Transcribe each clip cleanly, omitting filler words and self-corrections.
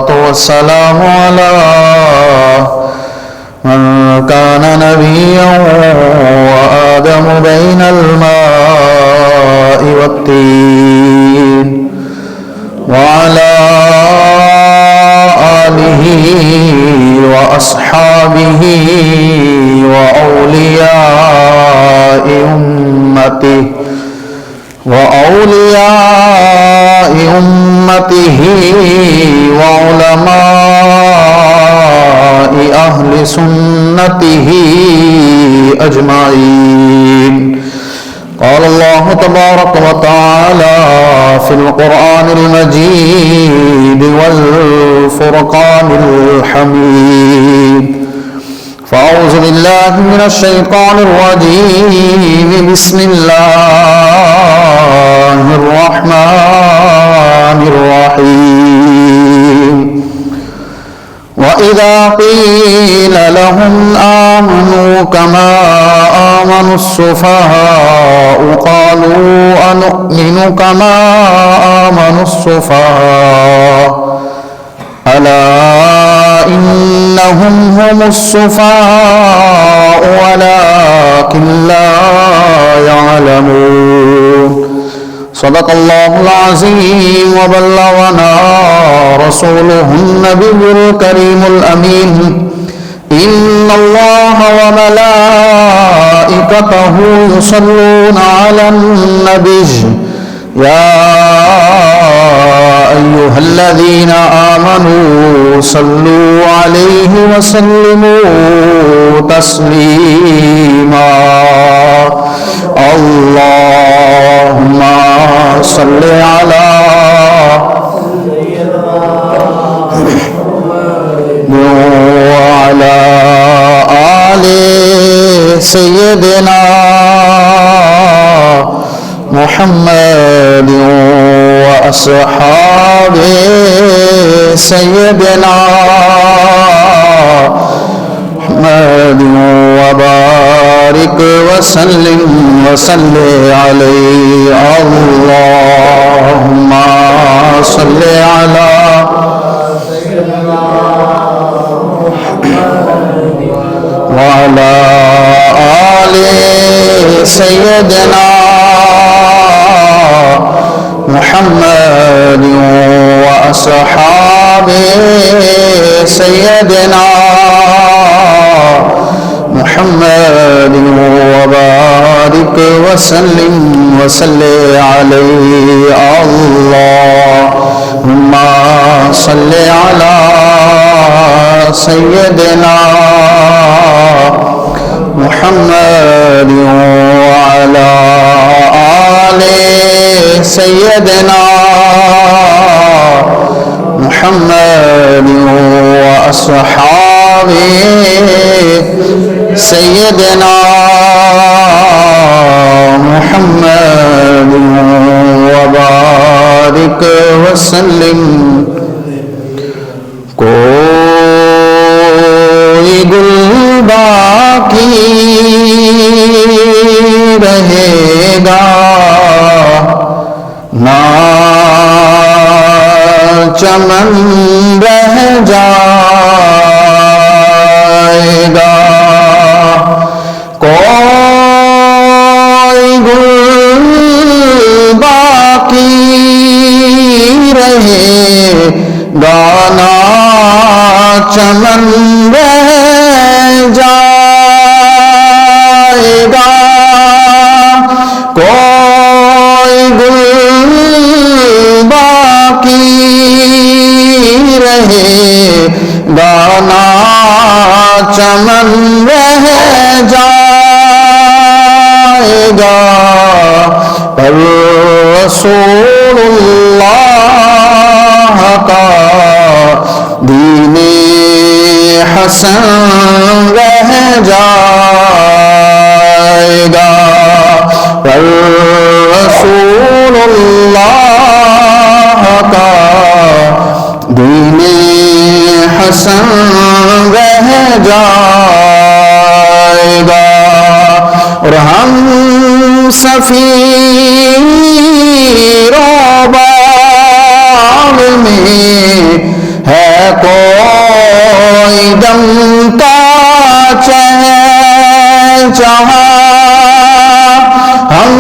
والسلام على من كان نبيا وآدم بين الماء والطين وعلى آله وأصحابه وأولياء أمته وعلماء أهل سنته أجمعين. قال الله تبارك وتعالى في القرآن المجيد والفرقان الحميد: فأعوذ بالله من الشيطان الرجيم. بسم الله الرحمن الرحيم. وإذا قيل لهم آمنوا كما آمن السفهاء قالوا أنؤمن كما آمن السفهاء ألا إنهم هم السفهاء ولكن لا يعلمون. صدق الله العظيم وبلغنا رسوله النبي الكريم الأمين. إن الله وملائكته يصلون على النبي يا أيها الذين آمنوا صلوا عليه وسلموا تسليما. اللهم صل على وعلى آل سيدنا محمد وأصحاب سيدنا محمد وبارك وسلم عليه. اللهم صل على وعلى آل سيدنا محمد وأصحاب سيدنا محمد وبارك وسلم عليه. اللهم صل على سيدنا محمد وعلى آل سيدنا محمد وأصحاب سيدنا محمد وبارك وسلم. کوئی گل باقی رہے گا نہ چمن رہ جائے گا. کوئی گل باقی رہے گا نہ چمن رہ جائے گا. کوئی گل باقی رہے گا نہ چمن رہ جائے گا. پر رسول اللہ کا دین حسن رہ جائے گا. پر رسول اللہ کا دین حسن رہ جائے گا. اور ہم سفیر و باغ میں چاہا ہم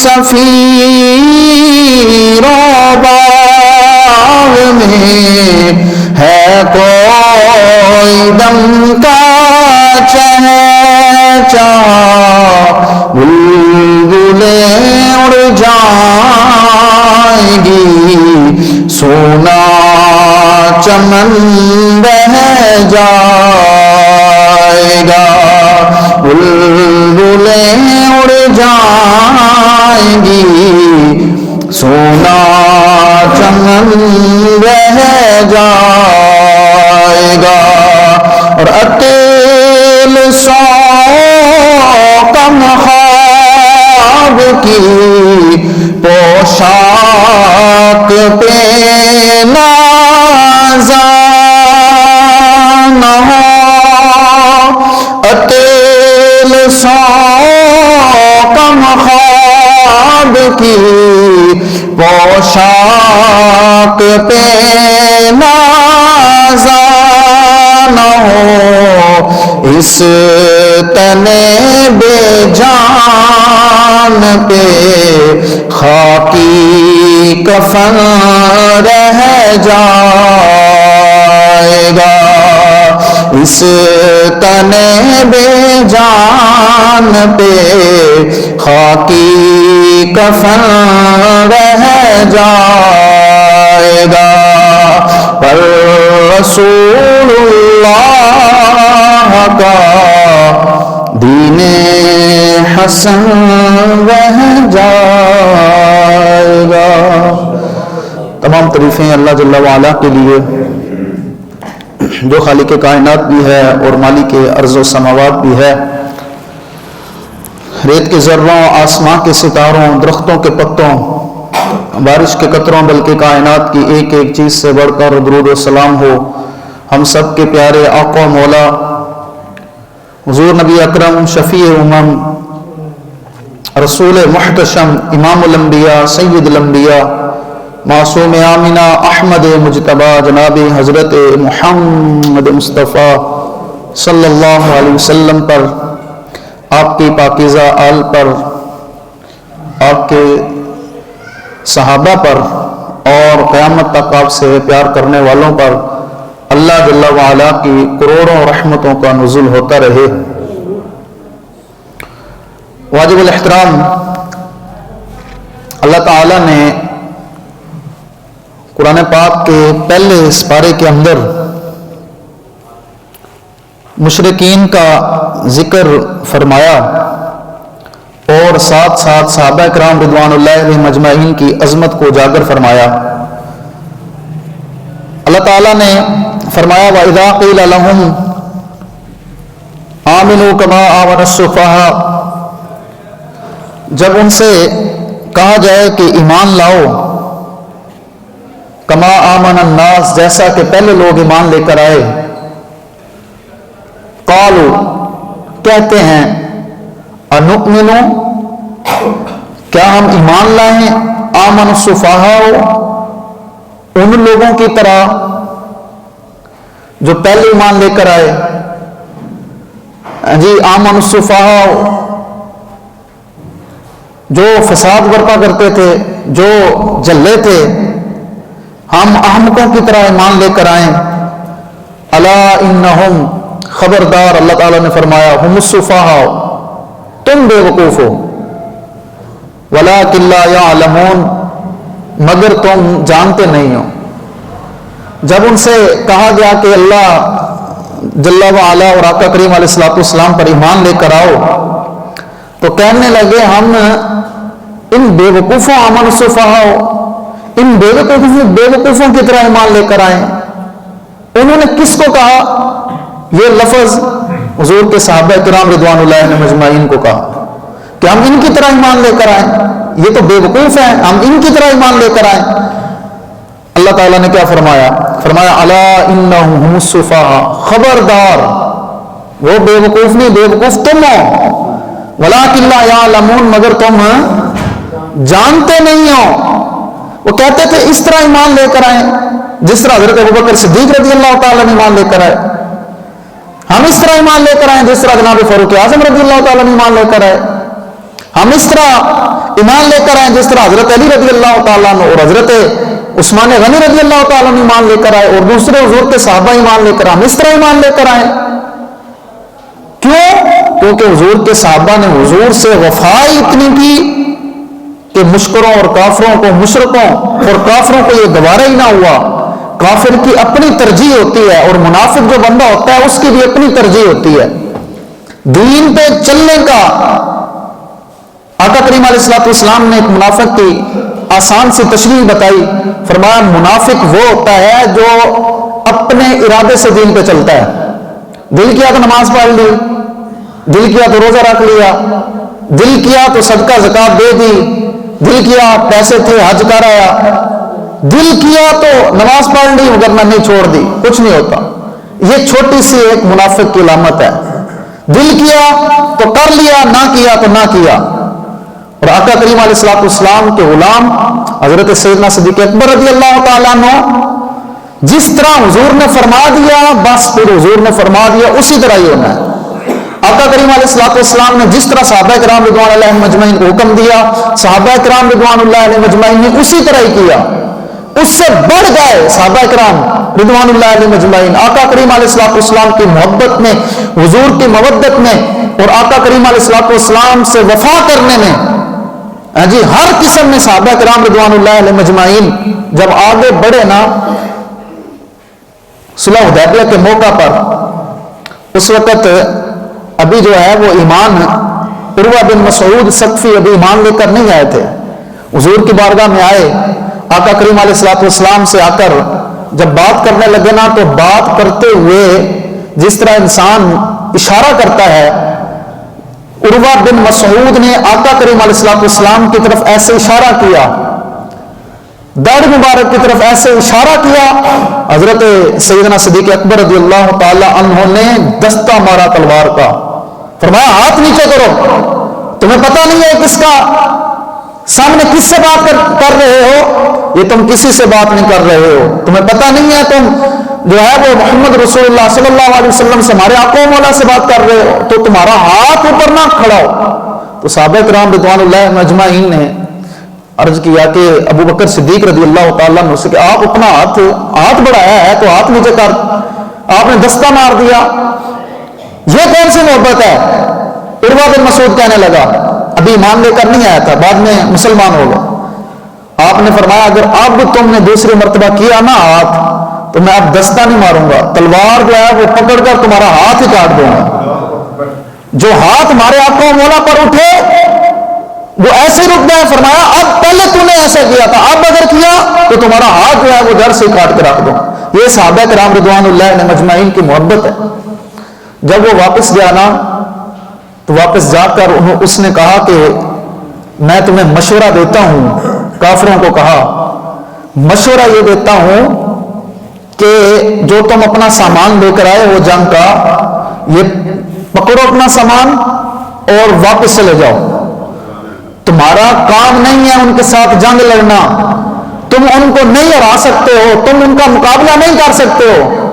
سفیروں باغ میں ہے کوئی دم کا چہچہا بلبلیں اڑ جائیں گی سونا چمن بہہ جائے گا بلبلیں اڑ جائیں گی سونا چمن بہہ جائے گا اور اکیل سو کم خواب کی پوشاک پہ نازان ہو اکیل سو کم خواب کی پوشاک پہ نازان ہو اس تنے بے جان پہ خاکی کفن رہ جائے گا اس تنے بے جان پہ خاکی کفن رہ جائے گا پر رسول اللہ کا دین حسن رہ جائے گا۔ تمام تعریفیں اللہ جل وعلا کے لیے جو خالق کائنات بھی ہے اور مالک ارض و سماوات بھی ہے، ریت کے ذروں، آسمان کے ستاروں، درختوں کے پتوں، بارش کے قطروں، بلکہ کائنات کی ایک ایک چیز سے بڑھ کر درود و سلام ہو ہم سب کے پیارے آقا و مولا حضور نبی اکرم شفیع امم رسول محتشم امام الانبیاء سید الانبیاء معصوم آمنہ احمد مجتبی جناب حضرت محمد مصطفیٰ صلی اللہ علیہ وسلم پر، آپ کی پاکیزہ آل پر، آپ کے صحابہ پر اور قیامت تک آپ سے پیار کرنے والوں پر اللہ جل وعلا کی کروڑوں رحمتوں کا نزول ہوتا رہے۔ واجب الاحترام، اللہ تعالیٰ نے قرآن پاک کے پہلے اس پارے کے اندر مشرکین کا ذکر فرمایا اور ساتھ ساتھ صحابہ کرام رضوان اللہ علیہم اجمعین کی عظمت کو اجاگر فرمایا۔ اللہ تعالیٰ نے فرمایا وَإِذَا قِيلَ لَهُمْ آمِنُوا كَمَا آمَنَ السُّفَهَاءُ، جب ان سے کہا جائے کہ ایمان لاؤ، کما آمن الناس، جیسا کہ پہلے لوگ ایمان لے کر آئے، قالوا، کہتے ہیں، انؤمن، کیا ہم ایمان لائیں، آمن السفہاء، ان لوگوں کی طرح جو پہلے ایمان لے کر آئے، جی آمن السفہاء، جو فساد برپا کرتے تھے، جو جلے تھے، ہم احمقوں کی طرح ایمان لے کر آئیں۔ الا انہم، خبردار، اللہ تعالیٰ نے فرمایا، ہم السفہاء، تم بے وقوف ہو، ولکن لا یعلمون، مگر تم جانتے نہیں ہو۔ جب ان سے کہا گیا کہ اللہ جل وعلا اور آقا کریم علیہ السلام پر ایمان لے کر آؤ، تو کہنے لگے ہم ان بے وقوفوں آمن السفہاء، ان بے وقوفوں کی طرح ایمان لے کر آئیں۔ انہوں نے کس کو کہا؟ یہ لفظ حضور کے صحابہ کرام رضوان اللہ علیہم اجمعین کو کہا کہ ہم ان کی طرح ایمان لے کر آئیں، یہ تو بے وقوف ہیں، ہم ان کی طرح ایمان لے کر آئیں۔ اللہ تعالیٰ نے کیا فرمایا؟ فرمایا الا انہم هم السفہاء، خبردار، وہ بے وقوف نہیں، بے وقوف تم ہو، ولکن لا یعلمون، مگر تم جانتے نہیں ہو۔ وہ کہتے تھے اس طرح ایمان لے کر آئیں جس طرح حضرت ابوبکر صدیق رضی اللہ تعالیٰ نے ایمان لے کر آئے، ہم اس طرح ایمان لے کر آئے جس طرح جناب فاروق اعظم رضی اللہ تعالیٰ نے ایمان لے کر آئے. ہم اس طرح ایمان لے کر آئے جس طرح حضرت علی رضی اللہ تعالیٰ عنہ اور حضرت عثمان غنی رضی اللہ تعالیٰ نے ایمان لے کر آئے اور دوسرے حضور کے صحابہ ایمان لے کر آئے. ہم اس طرح ایمان لے کر آئے. کیوں؟ کیونکہ حضور کے صحابہ نے حضور سے وفائی اتنی کی کہ مشکروں اور کافروں کو، مشرکوں اور کافروں کو یہ گوارا ہی نہ ہوا. کافر کی اپنی ترجیح ہوتی ہے اور منافق جو بندہ ہوتا ہے اس کی بھی اپنی ترجیح ہوتی ہے. دین پہ چلنے کا آقا کریم علیہ الصلوۃ والسلام نے ایک منافق کی آسان سی تشریح بتائی. فرمایا منافق وہ ہوتا ہے جو اپنے ارادے سے دین پہ چلتا ہے. دل کیا تو نماز پڑھ لی، دل کیا تو روزہ رکھ لیا، دل کیا تو صدقہ زکات دے دی، دل کیا پیسے تھے حج کر آیا، دل کیا تو نماز پڑھ لی مگر نہیں چھوڑ دی، کچھ نہیں ہوتا. یہ چھوٹی سی ایک منافق کی علامت ہے. دل کیا تو کر لیا، نہ کیا تو نہ کیا. اور آقا کریم علیہ الصلوۃ والسلام کے غلام حضرت سیدنا صدیق اکبر رضی اللہ تعالیٰ عنہ جس طرح حضور نے فرما دیا بس پھر حضور نے فرما دیا اسی طرح ہی ہونا ہے. آقا کریم علیہ الصلوۃ والسلام نے جس طرح صحابہ کرام رضوان اللہ علیہم اجمعین کو حکم دیا، صحابہ کرام رضوان اللہ علیہم اجمعین نے اسی طرح ہی کیا. اس سے بڑھ گئے صحابہ کرام رضوان اللہ علیہم اجمعین آقا کریم علیہ الصلوۃ والسلام کی محبت میں، حضور کی مودت میں اور آقا کریم علیہ الصلوۃ والسلام سے وفا کرنے میں. جی ہر قسم میں صحابہ کرام رضوان اللہ علیہم اجمعین جب آگے بڑھے نا صلح حدیبیہ کے موقع پر، اس وقت ابھی جو ہے وہ ایمان عروہ بن مسعود ثقفی ابھی ایمان لے کر نہیں آئے تھے. حضور کی بارگاہ میں آئے، آقا کریم علیہ الصلوۃ والسلام سے آ کر جب بات کرنے لگے نا تو بات کرتے ہوئے جس طرح انسان اشارہ کرتا ہے، عروہ بن مسعود نے آقا کریم علیہ الصلوۃ والسلام کی طرف ایسے اشارہ کیا، داڑھی مبارک کی طرف ایسے اشارہ کیا. حضرت سیدنا صدیق اکبر رضی اللہ تعالی عنہ نے دستہ مارا تلوار کا. فرمایا ہاتھ نیچے کرو، تمہیں پتہ نہیں ہے کس کا سامنے کس سے بات کر رہے ہو، یہ تم کسی سے بات نہیں کر رہے ہو، تمہیں پتہ نہیں ہے تم جو ہے وہ محمد رسول اللہ صلی اللہ علیہ وسلم سے، ہمارے آقا و مولا سے بات کر رہے ہو، تو تمہارا ہاتھ اوپر نہ کھڑا ہو. تو صحابہ کرام رضوان اللہ اجمعین نے عرض کیا کہ ابو بکر صدیق رضی اللہ تعالیٰ عنہ سے کہ آپ اپنا ہاتھ بڑھایا ہے تو ہاتھ نیچے کر. آپ نے دستہ مار دیا. یہ کون سی محبت ہے؟ عروہ بن مسعود کہنے لگا، ابھی ایمان لے کر نہیں آیا تھا، بعد میں مسلمان ہو گیا. آپ نے فرمایا اگر اب تم نے دوسری مرتبہ کیا نا ہاتھ تو میں اب دستہ نہیں ماروں گا، تلوار جو ہے وہ پکڑ کر تمہارا ہاتھ ہی کاٹ دوں گا. جو ہاتھ ہمارے آقا و مولا پر اٹھے وہ ایسے رک گئے. فرمایا اب پہلے تم نے ایسا کیا تھا، اب اگر کیا تو تمہارا ہاتھ جو ہے وہ جڑ سے کاٹ کے رکھ دو. یہ صحابہ کرام رضوان اللہ علیہم اجمعین کی محبت ہے. جب وہ واپس گیا نا تو واپس جا کر اس نے کہا کہ میں تمہیں مشورہ دیتا ہوں. کافروں کو کہا مشورہ یہ دیتا ہوں کہ جو تم اپنا سامان لے کر آئے ہو جنگ کا، یہ پکڑو اپنا سامان اور واپس چلے جاؤ. تمہارا کام نہیں ہے ان کے ساتھ جنگ لڑنا، تم ان کو نہیں ہرا سکتے ہو، تم ان کا مقابلہ نہیں کر سکتے ہو.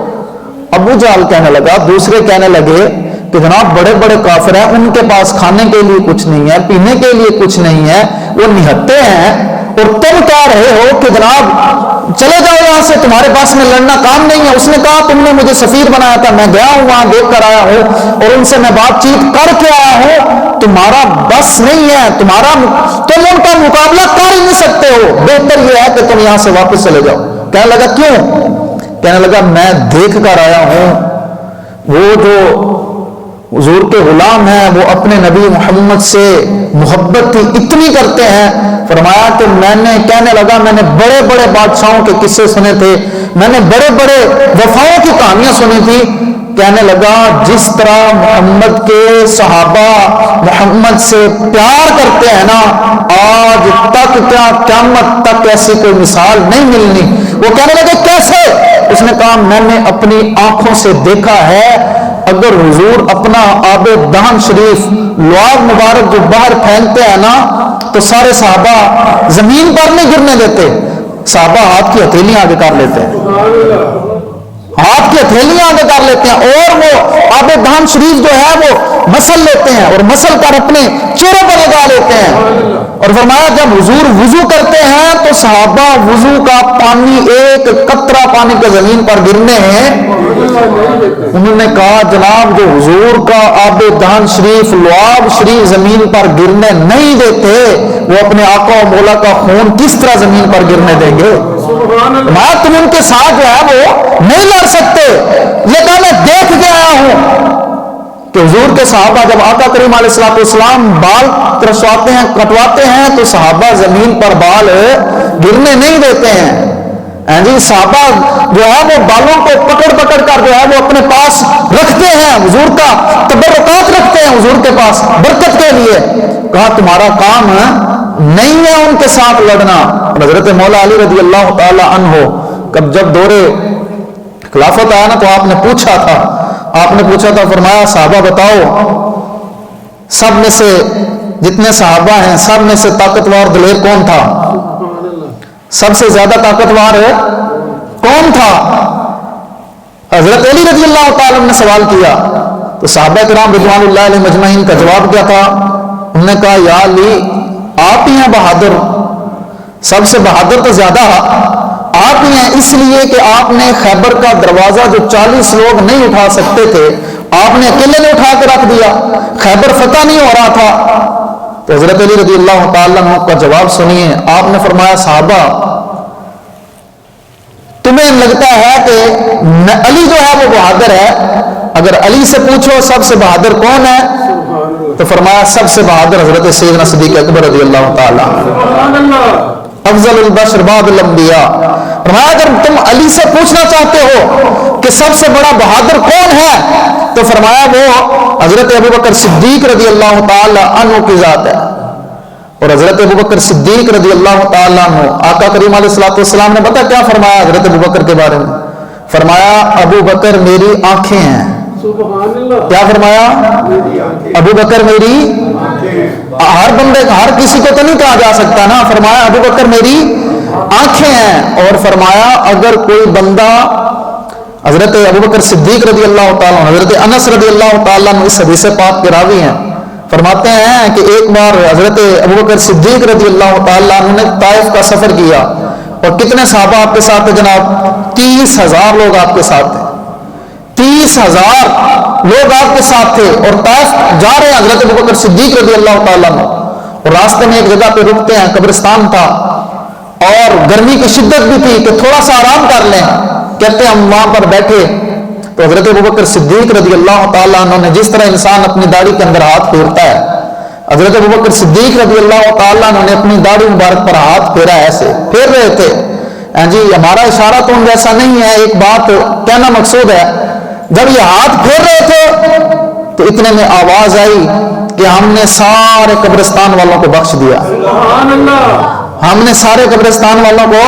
ابو جہل کہنے لگا، دوسرے کہنے لگے کہ جناب بڑے بڑے کافر ہیں، ان کے پاس کھانے کے لیے کچھ نہیں ہے، پینے کے لیے کچھ نہیں ہے، وہ نہتے ہیں، اور تم کہہ رہے ہو کہ جناب چلے جاؤ یہاں سے، تمہارے پاس میں لڑنا کام نہیں ہے. اس نے کہا تم نے مجھے سفیر بنایا تھا، میں گیا ہوں وہاں دیکھ کر آیا ہوں اور ان سے میں بات چیت کر کے آیا ہوں، تمہارا بس نہیں ہے، تم ان کا مقابلہ کر ہی نہیں سکتے ہو، بہتر یہ ہے کہ تم یہاں سے واپس چلے جاؤ. کہنے لگا کیوں؟ کہنے لگا میں دیکھ کر آیا ہوں وہ جو حضور کے غلام ہیں وہ اپنے نبی محمد سے محبت اتنی کرتے ہیں. فرمایا کہ کہنے لگا میں نے بڑے بڑے بادشاہوں کے قصے سنے تھے، میں نے بڑے بڑے وفاؤں کی کہانیاں سنی تھی. کہنے لگا جس طرح محمد کے صحابہ محمد سے پیار کرتے ہیں نا، آج تک کیا قیامت تک ایسی کوئی مثال نہیں ملنی. وہ کہنے لگے کیسے؟ اس نے کہا میں نے اپنی آنکھوں سے دیکھا ہے، اگر حضور اپنا آب دہن شریف لعاب مبارک جو باہر پھینکتے ہیں نا تو سارے صحابہ زمین پر نہیں گرنے دیتے، صحابہ ہاتھ کی ہتھیلیاں آگے کر لیتے ہیں. ہاتھ کی ہتھیلیاں آگے کر لیتے ہیں اور وہ آب دہن شریف جو ہے وہ مسل لیتے ہیں اور مسل کر اپنے چہروں پر لگا لیتے ہیں. اور فرمایا جب حضور وضو کرتے ہیں تو صحابہ وضو کا پانی ایک قطرہ پانی کے زمین پر گرنے ہیں. انہوں نے کہا جناب جو حضور کا آب دہن شریف لعاب شریف زمین پر گرنے نہیں دیتے وہ اپنے آقا و مولا کا خون کس طرح زمین پر گرنے دیں گے؟ میں تم ان کے ساتھ جو ہے وہ نہیں لڑ سکتے. یہ کہا میں دیکھ کے آیا ہوں کہ حضور کے صحابہ جب آقا کریم علیہ السلام بال ترشواتے ہیں کٹواتے ہیں تو صحابہ زمین پر بال گرنے نہیں دیتے ہیں. جی صحابہ جو ہے وہ بالوں کو پکڑ پکڑ کر جو ہے وہ اپنے پاس رکھتے ہیں, حضور کا تبرکات رکھتے ہیں حضور کے پاس برکت کے لیے. کہا تمہارا کام نہیں ہے ان کے ساتھ لڑنا. حضرت مولا علی رضی اللہ تعالی عنہ جب دور خلافت آیا نا تو آپ نے پوچھا تھا فرمایا صحابہ بتاؤ سب میں سے جتنے صحابہ ہیں سب میں سے طاقتور دلیر کون تھا؟ سب سے زیادہ طاقتور کون تھا؟ حضرت علی رضی اللہ تعالی عنہ نے سوال کیا تو صحابہ کرام رضوان اللہ علیہ مجمعین کا جواب کیا تھا؟ انہوں نے کہا یا علی آپ ہی ہیں بہادر, سب سے بہادر تو زیادہ آپ ہی ہیں, اس لیے کہ آپ نے خیبر کا دروازہ جو 40 لوگ نہیں اٹھا سکتے تھے آپ نے اکیلے نے اٹھا کے رکھ دیا, خیبر فتح نہیں ہو رہا تھا. تو حضرت علی رضی اللہ تعالیٰ عنہ کا جواب سنیے. آپ نے فرمایا صحابہ تمہیں لگتا ہے کہ علی جو ہے وہ بہادر ہے, اگر علی سے پوچھو سب سے بہادر کون ہے تو فرمایا سب سے بہادر حضرت سیدنا صدیق اکبر رضی اللہ تعالیٰ افضل البشر بعد الانبیاء. فرمایا اگر تم علی سے پوچھنا چاہتے ہو کہ سب سے بڑا بہادر کون ہے تو فرمایا وہ حضرت ابوبکر صدیق رضی اللہ تعالی عنہ کی ذات ہے. اور حضرت ابوبکر صدیق رضی اللہ تعالی عنہ آقا کریم علیہ السلام نے بتا کیا فرمایا حضرت ابوبکر کے بارے میں؟ فرمایا ابوبکر میری آنکھیں ہیں. کیا فرمایا؟ ابوبکر میری, ہر بندے ہر کسی کو تو نہیں کہا جا سکتا نا, فرمایا ابوبکر میری آنکھیں ہیں. اور فرمایا اگر کوئی بندہ حضرت ابوبکر صدیق رضی اللہ تعالیٰ حضرت انس رضی اللہ تعالیٰ اس حدیث پاک کے راوی ہیں, فرماتے ہیں کہ ایک بار حضرت ابوبکر صدیق رضی اللہ تعالیٰ عنہ نے طائف کا سفر کیا اور کتنے صحابہ آپ کے ساتھ تھے جناب؟ 30,000 لوگ آپ کے ساتھ تھے, 30,000 لوگ آپ کے ساتھ تھے اور طائف جا رہے ہیں حضرت ابوبکر صدیق رضی اللہ تعالیٰ عنہ. اور راستے میں ایک جگہ پہ رکتے ہیں, قبرستان تھا اور گرمی کی شدت بھی تھی کہ تھوڑا سا آرام کر لیں, کہتے ہیں ہم وہاں پر بیٹھے تو حضرت ابوبکر صدیق رضی اللہ تعالیٰ عنہ نے جس طرح انسان اپنی داڑھی کے اندر ہاتھ پھیرتا ہے, حضرت ابوبکر صدیق رضی اللہ تعالیٰ عنہ نے اپنی داڑھی مبارک پر ہاتھ پھیرا, ایسے پھیر رہے تھے. جی ہمارا اشارہ تو ان جیسا نہیں ہے, ایک بات کہنا مقصود ہے. جب یہ ہاتھ پھیر رہے تھے تو اتنے میں آواز آئی کہ ہم نے سارے قبرستان والوں کو بخش دیا, ہم نے سارے قبرستان والوں کو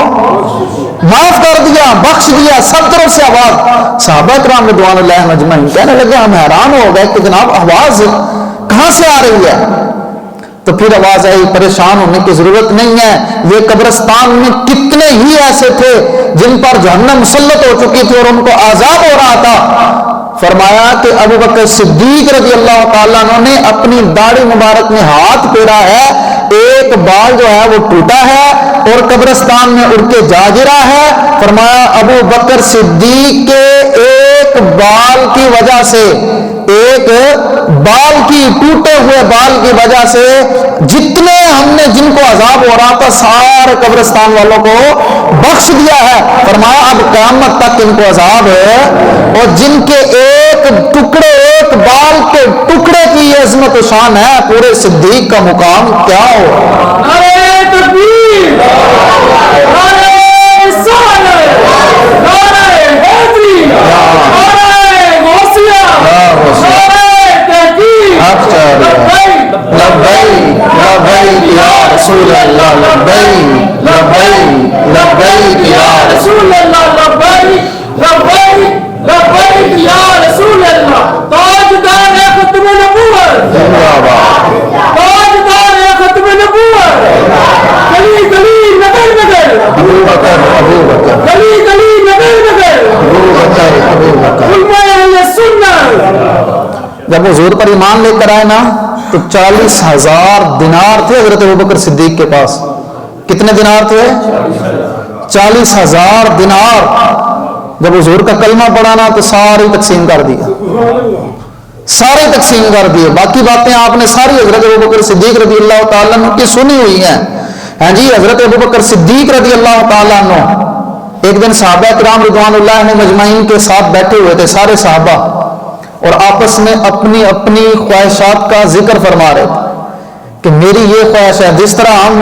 معاف کر دیا, بخش دیا. سب طرف سے آواز. صحابہ کرام رضوان اللہ مجمعین کہنے لگے ہم حیران ہو گئے کہ جناب آواز کہاں سے آ رہی ہے؟ تو پھر آواز آئی پریشان ہونے کی ضرورت نہیں ہے, یہ قبرستان میں کتنے ہی ایسے تھے جن پر جہنم مسلط ہو چکی تھی اور ان کو عذاب ہو رہا تھا. فرمایا کہ ابوبکر صدیق رضی اللہ تعالیٰ عنہ نے اپنی داڑھی مبارک میں ہاتھ پھیرا ہے, ایک بال جو ہے وہ ٹوٹا ہے اور قبرستان میں اڑ کے جا گرا ہے. فرمایا ابوبکر صدیق کے ایک بال کی وجہ سے, ایک بال کی, ٹوٹے ہوئے بال کی وجہ سے جتنے ہم نے جن کو عذاب ہو رہا تھا سارے قبرستان والوں کو بخش دیا ہے. فرمایا اب قیامت تک ان کو عذاب ہے اور جن کے ایک ٹکڑے, ایک بال کے ٹکڑے کی یہ عظمت و شان ہے, پورے صدیق کا مقام کیا ہو. نعرہ تکبیر, نعرہ رسالت, نعرہ حیدری, نعرہ غوثیہ, نعرہ تحقیق, لبیک لبیک یا رسول اللہ, لبیک لبیک لبیک یا رسول اللہ, لبیک لبیک لبیک یا رسول اللہ. تاجدار ختم نبوت, تاجدار ختم نبوت, گلی گلی نگر نگر پر ایمان لے کر آئے نا تو 40,000 دینار تھے حضرت ابوبکر صدیق کے پاس. کتنے دینار تھے؟ 40,000 دینار. جب حضور کا کلمہ پڑھا نا تو ساری تقسیم کر دیا, سارے تقسیم کر دیے. باقی باتیں آپ نے ساری حضرت ابوبکر صدیق رضی اللہ تعالیٰ عنہ کی سنی ہوئی ہیں. ہاں جی, حضرت ابوبکر صدیق رضی اللہ تعالیٰ عنہ ایک دن صحابہ کرام رضوان اللہ علیہم مجمعین کے ساتھ بیٹھے ہوئے تھے, سارے صحابہ, اور آپس میں اپنی اپنی خواہشات کا ذکر فرما رہے تھے کہ میری یہ خواہش ہے. جس طرح ہم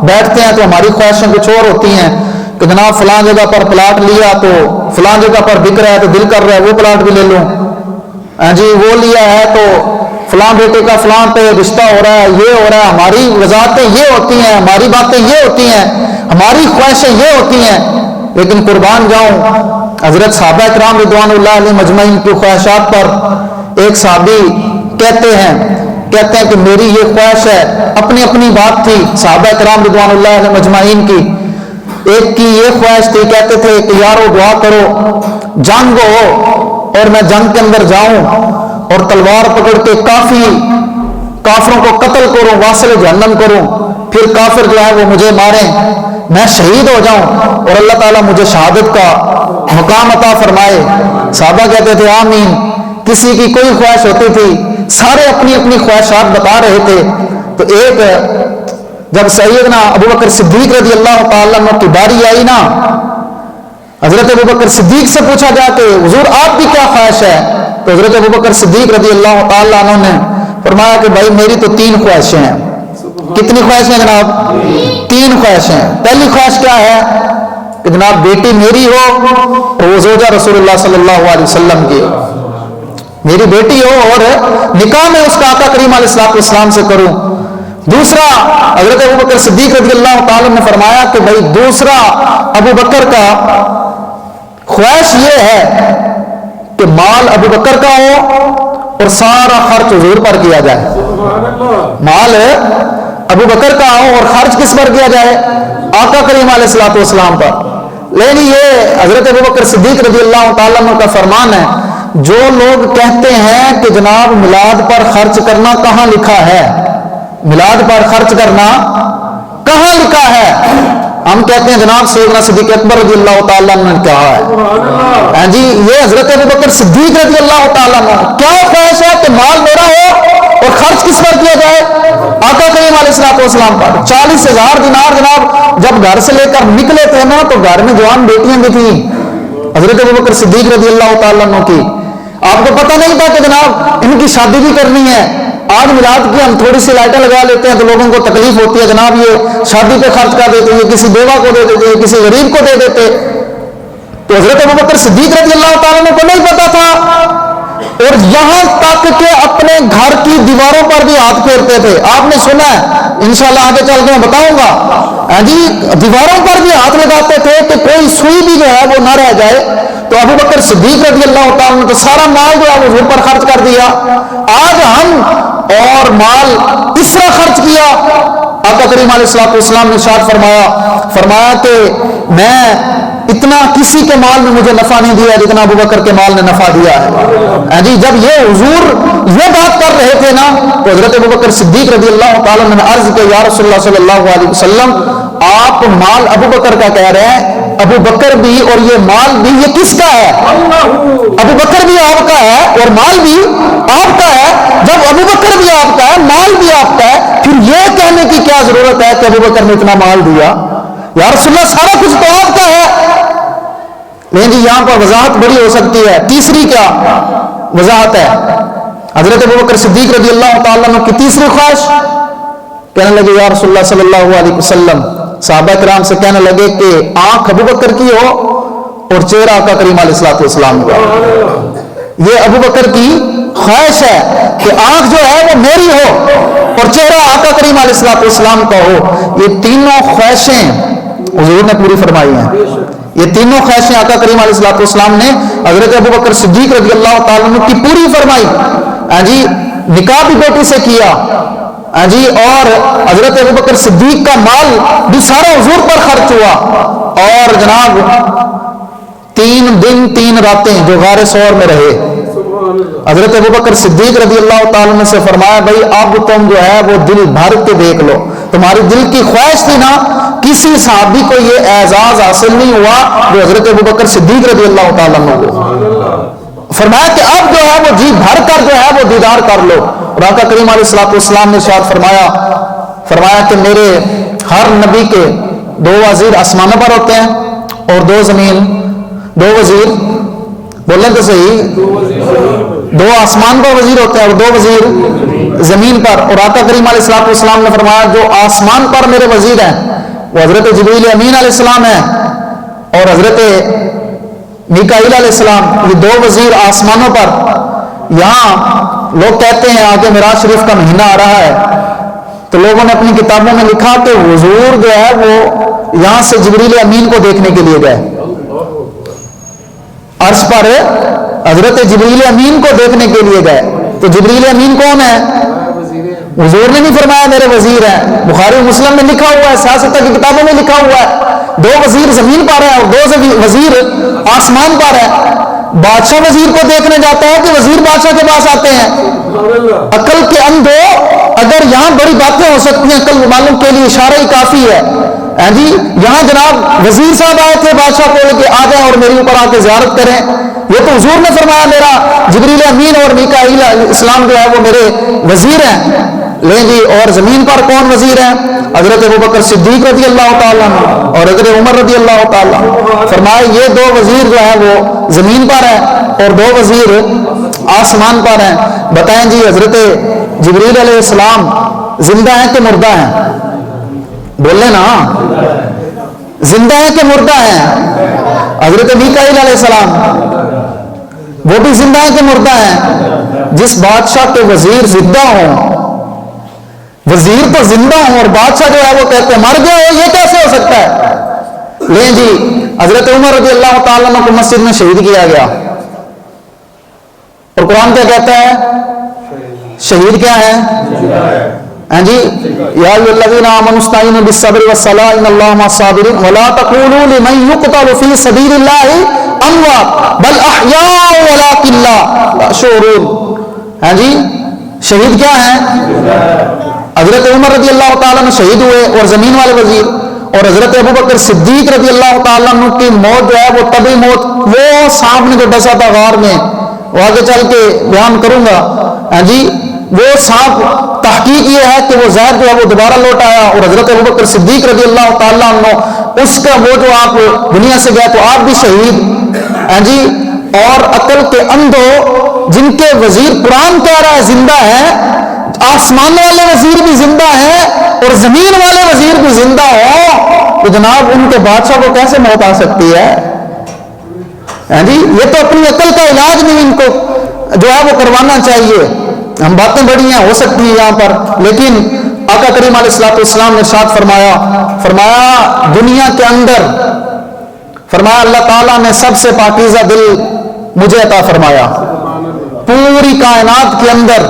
بیٹھتے ہیں تو ہماری خواہشیں کچھ اور ہوتی ہیں کہ جناب فلاں جگہ پر پلاٹ لیا تو فلاں جگہ پر بک رہا ہے تو دل کر رہا ہے وہ پلاٹ بھی لے لوں. ہاں جی, وہ لیا ہے تو فلاں بیٹے کا فلاں پہ رشتہ ہو رہا ہے, یہ ہو رہا ہے. ہماری وضاحتیں یہ ہوتی ہیں, ہماری باتیں یہ ہوتی ہیں, ہماری خواہشیں یہ ہوتی ہیں. لیکن قربان جاؤں حضرت صحابہ کرام رضوان اللہ علیہ مجمعین کی خواہشات پر ایک صحابی کہتے ہیں کہ میری یہ خواہش ہے. اپنی اپنی بات تھی صحابہ کرام رضوان اللہ علیہ مجمعین کی. ایک کی یہ خواہش تھی, کہتے تھے کہ یارو دعا کرو جنگ ہو اور میں جنگ کے اندر جاؤں اور تلوار پکڑ کے کافروں کو قتل کروں, واصل جہنم کروں, پھر کافر جو ہے وہ مجھے ماریں, میں شہید ہو جاؤں اور اللہ تعالیٰ مجھے شہادت کا مقام عطا فرمائے. صحابہ کہتے تھے آمین. کسی کی کوئی خواہش ہوتی تھی, سارے اپنی اپنی خواہشات بتا رہے تھے. تو ایک جب سیدنا ابوبکر صدیق رضی اللہ تعالیٰ عنہ کی باری آئی نا, حضرت ابوبکر صدیق سے پوچھا گیا کہ حضور آپ کی کیا خواہش ہے, تو حضرت ابوبکر صدیق رضی اللہ تعالیٰ عنہ نے فرمایا کہ بھائی میری تو 3 خواہشیں ہیں. کتنی خواہشیں جناب؟ 3 خواہشیں. پہلی خواہش کیا ہے کہ جناب بیٹی میری ہو اور وہ زوجہ رسول اللہ صلی اللہ علیہ وسلم کی ہو, میری بیٹی ہو اور نکاح میں اس کا آقا کریم علیہ السلام سے کروں. دوسرا حضرت ابوبکر صدیق رضی اللہ تعالیٰ نے فرمایا کہ بھائی دوسرا ابوبکر کا خواہش یہ ہے کہ مال ابوبکر کا ہو اور سارا خرچ حضور پر کیا جائے. مال ابوبکر کا ہو اور خرچ کس پر کیا جائے؟ آقا کریم علیہ السلام پر. لیکن یہ حضرت ابوبکر صدیق رضی اللہ تعالیٰ عنہ کا فرمان ہے. جو لوگ کہتے ہیں کہ جناب میلاد پر خرچ کرنا کہاں لکھا ہے, میلاد پر خرچ کرنا کہاں لکھا ہے, ہم کہتے ہیں جناب سیدنا صدیق اکبر رضی اللہ تعالیٰ عنہ نے کہا ہے. ہاں جی, یہ حضرت ابوبکر صدیق رضی اللہ تعالیٰ عنہ کیا خواہش ہے کہ مال میرا ہو اور خرچ کس پر کیا جائے؟ آقا کریم علیہ السلام پر. 40,000 دینار جناب جب گھر سے لے کر نکلے تھے نا تو گھر میں جوان بیٹیاں بھی تھیں حضرت ابوبکر صدیق رضی اللہ تعالیٰ عنہ کی. آپ کو پتہ نہیں تھا کہ جناب ان کی شادی بھی کرنی ہے. آج میلاد کی ہم تھوڑی سی لائٹیں لگا لیتے ہیں تو لوگوں کو تکلیف ہوتی ہے, جناب یہ شادی پہ خرچ کر دیتے, یہ کسی بیوہ کو دے دیتے, کسی غریب کو دے دیتے. تو حضرت ابوبکر صدیق رضی اللہ تعالیٰ عنہ کو نہیں پتا تھا, اور یہاں تک کہ اپنے گھر کی دیواروں پر بھی ہاتھ پھیرتے تھے. آپ نے سنا ہے, انشاءاللہ آگے چل کے میں بتاؤں گا. ہاں جی, دیواروں پر بھی ہاتھ لگاتے تھے کہ کوئی سوئی بھی جو ہے وہ نہ رہ جائے. تو ابوبکر صدیق رضی اللہ تعالیٰ نے تو سارا مال جو ہے وہ حضور پر خرچ کر دیا. آج ہم اور مال اس طرح خرچ کیا. آقا کریم علیہ السلام نے ارشاد فرمایا کہ میں اتنا کسی کے مال میں مجھے نفع نہیں دیا جتنا ابوبکر کے مال نے نفع دیا ہے. جی, جب یہ حضور یہ بات کر رہے تھے نا تو حضرت ابوبکر صدیق رضی اللہ تعالیٰ نے عرض کیا یا رسول اللہ صلی اللہ علیہ وسلم, آپ مال ابوبکر کا کہہ رہے ہیں, ابوبکر بھی اور یہ مال بھی یہ کس کا ہے؟ ابوبکر بھی آپ کا ہے اور مال بھی آپ کا ہے. جب ابوبکر بھی آپ کا ہے, مال بھی آپ کا ہے, پھر یہ کہنے کی کیا ضرورت ہے کہ ابوبکر نے اتنا مال دیا؟ یا رسول اللہ سارا کچھ تو آپ کا ہے. لیکن جی یہاں پر وضاحت بڑی ہو سکتی ہے. تیسری کیا وضاحت ہے؟ حضرت ابوبکر صدیق رضی اللہ تعالیٰ عنہ کی تیسری خواہش, کہنے لگے یا رسول اللہ صلی اللہ علیہ وسلم, صحابہ کرام سے کہنے لگے کہ آنکھ ابوبکر کی ہو اور چہرہ آقا کریم علیہ السلام کا. یہ ابوبکر کی خواہش ہے کہ آنکھ جو ہے وہ میری ہو اور چہرہ آقا کریم علیہ السلام کا ہو. یہ تینوں خواہشیں حضور نے پوری فرمائی ہیں. یہ تینوں خواہشیں آقا کریم علیہ السلام نے حضرت ابوبکر صدیق رضی اللہ تعالیٰ عنہ کی پوری فرمائی. جی, نکاح بھی بیٹی سے کیا. جی, اور حضرت ابوبکر صدیق کا مال بھی سارا حضور پر خرچ ہوا. اور جناب 3 دن 3 راتیں جو غار ثور میں رہے, حضرت ابوبکر صدیق رضی اللہ تعالیٰ عنہ سے فرمایا بھائی اب تم جو ہے وہ دل بھر کے دیکھ لو، تمہاری دل کی خواہش تھی نا، کسی صحابی کو یہ اعزاز حاصل نہیں ہوا جو حضرت ابوبکر صدیق رضی اللہ تعالیٰ عنہ کو۔ فرمایا کہ اب جو ہے وہ جی بھر کر جو ہے وہ دیدار کر لو۔ اور آقا کریم علیہ الصلوۃ والسلام نے ارشاد فرمایا کہ میرے ہر نبی کے 2 وزیر آسمانوں پر ہوتے ہیں اور 2 زمین، 2 وزیر بولیں تو صحیح، 2 آسمان پر وزیر ہوتے ہیں اور 2 وزیر زمین پر۔ اور آقا کریم علیہ الصلوۃ والسلام نے فرمایا جو آسمان پر میرے وزیر ہیں وہ حضرت جبریل امین علیہ السلام ہیں اور حضرت میکائیل علیہ السلام، یہ 2 وزیر آسمانوں پر۔ یہاں لوگ کہتے ہیں آگے معراج شریف کا مہینہ آ رہا ہے تو لوگوں نے اپنی کتابوں میں لکھا کہ حضور جو ہے وہ یہاں سے جبریل امین کو دیکھنے کے لیے گئے، عرش پر حضرت جبریل امین کو دیکھنے کے لیے گئے۔ تو جبریل امین کون ہے؟ حضور نے نہیں فرمایا میرے وزیر ہیں، بخاری مسلم میں لکھا ہوا ہے، سیاست کی کتابوں میں لکھا ہوا ہے 2 وزیر زمین پر ہیں اور 2 وزیر آسمان پر ہیں۔ بادشاہ وزیر کو دیکھنے جاتا ہے کہ وزیر بادشاہ کے پاس آتے ہیں۔ عقل کے اندھو اگر یہاں بڑی باتیں ہو سکتی ہیں، عقل والوں کے لیے اشارہ ہی کافی ہے۔ جی یہاں جناب وزیر صاحب آئے تھے بادشاہ کو کہ آ جائیں اور میرے اوپر آ کے زیارت کریں، یہ تو حضور نے فرمایا میرا جبریل امین اور میکائیل علیہ السلام جو ہے وہ میرے وزیر ہیں۔ لیں جی اور زمین پر کون وزیر ہیں؟ حضرت ابوبکر صدیق رضی اللہ تعالیٰ عنہ اور حضرت عمر رضی اللہ تعالیٰ عنہ۔ فرمایا یہ 2 وزیر جو ہے وہ زمین پر ہیں اور 2 وزیر آسمان پر ہیں۔ بتائیں جی حضرت جبریل علیہ السلام زندہ ہیں کہ مردہ ہیں؟ بولے نا، زندہ ہیں کہ مردہ ہیں؟ حضرت میکائیل علیہ السلام وہ بھی زندہ ہیں کہ مردہ ہیں؟ جس بادشاہ کے وزیر زندہ ہوں، وزیر تو زندہ ہوں اور بادشاہ جو ہے وہ کہتے ہیں مر گیا ہو، یہ کیسے ہو سکتا ہے؟ لیں جی حضرت عمر رضی اللہ تعالیٰ عنہ کو مسجد میں شہید کیا گیا اور قرآن کیا کہتا ہے؟ شہید کیا ہے؟ ہاں جی یا ایھا الذین آمنوا استعینوا بالصبر والصلاۃ ان اللہ مع الصابرین ولا تقولوا لمن یقتل فی سبیل اللہ اموات بل احیاء ولکن لا تشعرون۔ ہاں جی شہید کیا ہے؟ حضرت عمر رضی اللہ تعالیٰ عنہ شہید ہوئے اور زمین والے وزیر، اور حضرت ابوبکر صدیق رضی اللہ تعالیٰ عنہ کی موت جو ہے وہ طبی موت، وہ سانپ نے جو ڈسا تھا غار میں، وہ آگے چل کے بیان کروں گا۔ ہاں جی وہ سانپ تحقیق یہ ہے کہ وہ زہر جو ہے وہ دوبارہ لوٹ آیا اور حضرت ابوبکر صدیق رضی اللہ تعالیٰ عنہ اس کا وہ جو آپ دنیا سے گئے تو آپ بھی شہید۔ ہاں جی اور عقل کے اندھو جن کے وزیر قرآن کہہ رہا ہے زندہ ہے، آسمان والے وزیر بھی زندہ ہیں اور زمین والے وزیر بھی زندہ ہوں، تو جناب ان کے بادشاہ کو کیسے موت آ سکتی ہے؟ جی یہ تو اپنی عقل کا علاج نہیں، ان کو جو ہے وہ کروانا چاہیے۔ ہم باتیں بڑی ہیں ہو سکتی ہیں یہاں پر، لیکن آقا کریم علیہ الصلوۃ والسلام نے ارشاد فرمایا دنیا کے اندر فرمایا اللہ تعالیٰ نے سب سے پاکیزہ دل مجھے عطا فرمایا۔ پوری کائنات کے اندر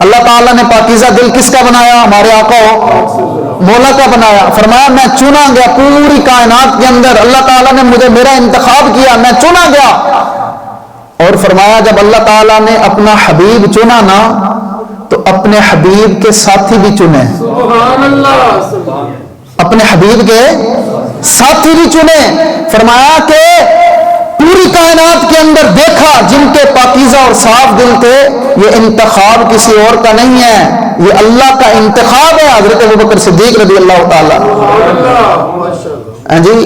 اللہ تعالیٰ نے پاکیزہ دل کس کا بنایا؟ ہمارے آقا مولا کا بنایا۔ فرمایا میں چنا گیا پوری کائنات کے اندر، اللہ تعالیٰ نے مجھے میرا انتخاب کیا، میں چنا گیا۔ اور فرمایا جب اللہ تعالیٰ نے اپنا حبیب چنا نا تو اپنے حبیب کے ساتھی بھی چنے، سبحان اللہ، اپنے حبیب کے ساتھی بھی چنے۔ فرمایا کہ پوری کائنات کے اندر دیکھا جن کے پاکیزہ اور صاف دل تھے، یہ انتخاب کسی اور کا نہیں ہے، یہ اللہ کا انتخاب ہے، حضرت ابوبکر صدیق رضی اللہ تعالیٰ۔ جی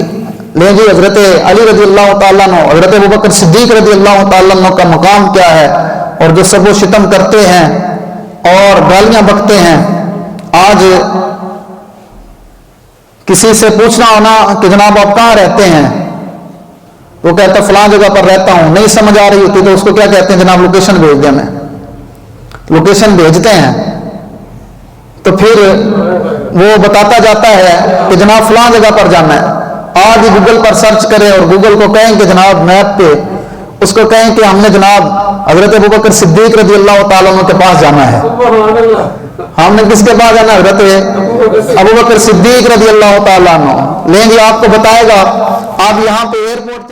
لیں جی حضرت علی رضی اللہ تعالیٰ عنہ، حضرت ابوبکر صدیق رضی اللہ تعالیٰ عنہ کا مقام کیا ہے، اور جو سب و شتم کرتے ہیں اور گالیاں بکتے ہیں۔ آج کسی سے پوچھنا ہونا کہ جناب آپ کہاں رہتے ہیں، وہ کہتا فلاں جگہ پر رہتا ہوں، نہیں سمجھ آ رہی ہوتی تو اس کو کیا کہتے ہیں؟ جناب لوکیشن بھیج دیں، میں لوکیشن بھیجتے ہیں تو پھر وہ بتاتا جاتا ہے کہ جناب فلاں جگہ پر جانا ہے۔ آج ہی گوگل پر سرچ کریں اور گوگل کو کہیں کہ جناب میپ پہ اس کو کہیں کہ ہم نے جناب حضرت ابوبکر صدیق رضی اللہ تعالیٰ عنہ کے پاس جانا ہے۔ ہم نے کس کے پاس جانا ہے؟ حضرت ابوبکر صدیق رضی اللہ تعالیٰ عنہ۔ لیں گے آپ کو بتائے گا، آپ یہاں پہ ایئرپورٹ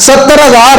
70,000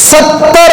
70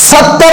70